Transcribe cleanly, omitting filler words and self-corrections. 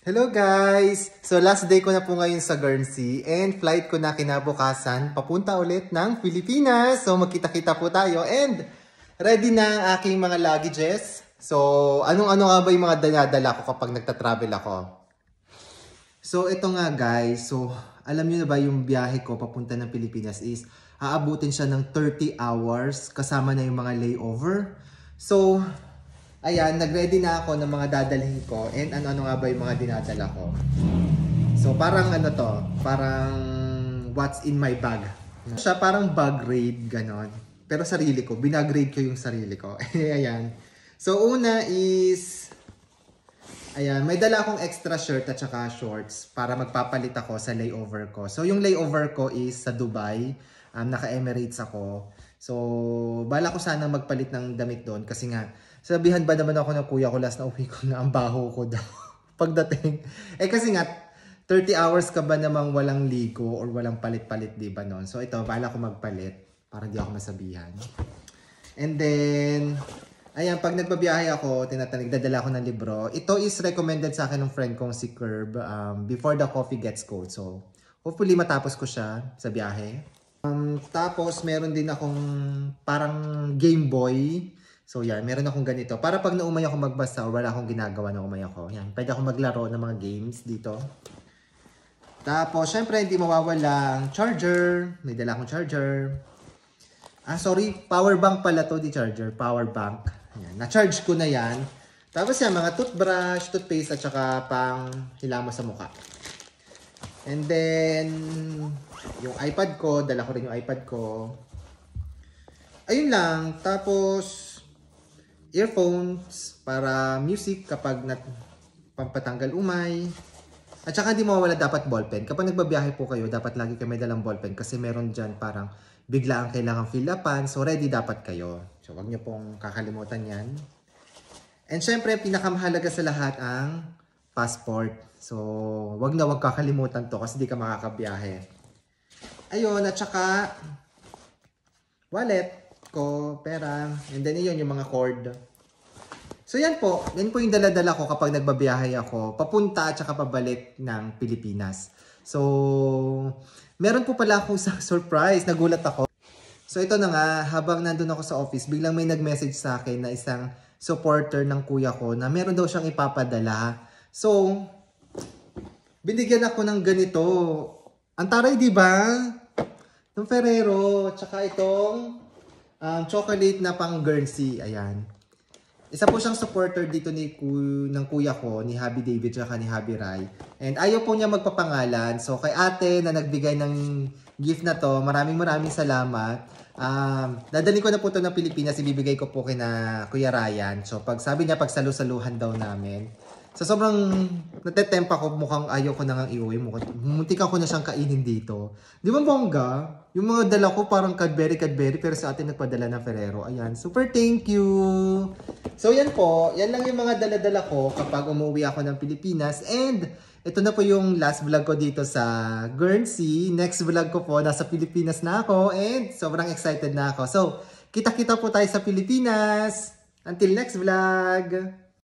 Hello guys! So last day ko na po ngayon sa Guernsey and flight ko na kinabukasan papunta ulit ng Pilipinas. So magkita-kita po tayo and ready na ang aking mga luggages. So anong-ano nga ba yung mga dinadala ko kapag nagta-travel ako? So ito nga guys, so alam niyo na ba yung biyahe ko papunta ng Pilipinas is aabutin siya ng 30 hours kasama na yung mga layover. So ayan, nag-ready na ako ng mga dadalhin ko and ano-ano nga ba yung mga dinadala ko. So parang ano to, parang what's in my bag. Siya parang bag raid, ganon. Pero sarili ko, binagrade ko yung sarili ko. Ayan. So una is, ayan, may dala akong extra shirt at saka shorts para magpapalit ako sa layover ko. So yung layover ko is sa Dubai, naka-Emirates ako. So bala ko sana magpalit ng damit doon kasi nga, sabihan ba naman ako ng kuya ko last na uwi ko na ang baho ko daw pagdating. Kasi nga, 30 hours ka ba namang walang ligo or walang palit-palit, di ba nun? So ito, bala ko magpalit para hindi ako masabihan. And then, ayan, pag nagbabiyahe ako, nagdadala ako ng libro. Ito is recommended sa akin ng friend kong si Curb, Before the Coffee Gets Cold. So, hopefully matapos ko siya sa biyahe. Tapos, meron din akong parang Game Boy. So yan, meron akong ganito. Para pag naumay ako magbasa or wala akong ginagawa na umay ako. Yan, pwede akong maglaro ng mga games dito. Tapos, syempre, hindi mawawala ang charger. May dala akong charger. Sorry, power bank pala to, di charger. Power bank. Yan, na-charge ko na yan. Tapos yan, mga toothbrush, toothpaste, at saka pang hilamos sa mukha. And then, yung iPad ko, dala ko rin yung iPad ko. Ayun lang. Tapos, earphones para music kapag pampatanggal umay. At saka hindi mawawala dapat ballpen. Kapag nagbabiyahe po kayo, dapat lagi kayo may dalang ballpen kasi meron dyan parang bigla ang kailangang fill upan. So ready dapat kayo. So wag niyo pong kakalimutan yan. And syempre, pinakamahalaga sa lahat ang passport. So wag kakalimutan to kasi di ka makakabiyahe. Ayun, at saka wallet ko, pera, and then yun yung mga cord. So yan po yung dala-dala ko kapag nagbabiyahe ako, papunta at saka pabalik ng Pilipinas. So, meron po pala akong isang surprise, nagulat ako. So ito na nga, habang nandun ako sa office, biglang may nag-message sa akin na isang supporter ng kuya ko na meron daw siyang ipapadala. So, binigyan ako ng ganito. Ang taray, di ba? Ng Ferrero, tsaka itong chocolate na pang Guernsey. Ayan. Isa po siyang supporter dito ng kuya ko, ni Habi David at ni Habi Rai. And ayaw po niya magpapangalan. So kay ate na nagbigay ng gift na to, maraming salamat. Dadalhin ko na po ito ng Pilipinas, ibibigay ko po kina Kuya Ryan. So sabi niya pagsalu-saluhan daw namin. So sobrang natetempa ko, mukhang ayaw ko na nga iuwi. Muntikan ko na siyang kainin dito. Di ba bongga? Yung mga dala ko parang Cadbury, pero sa atin nagpadala ng Ferrero. Ayan, super thank you! So yan po, yan lang yung mga dala-dala ko kapag umuwi ako ng Pilipinas. And ito na po yung last vlog ko dito sa Guernsey. Next vlog ko po, nasa Pilipinas na ako. And sobrang excited na ako. So, kita-kita po tayo sa Pilipinas. Until next vlog!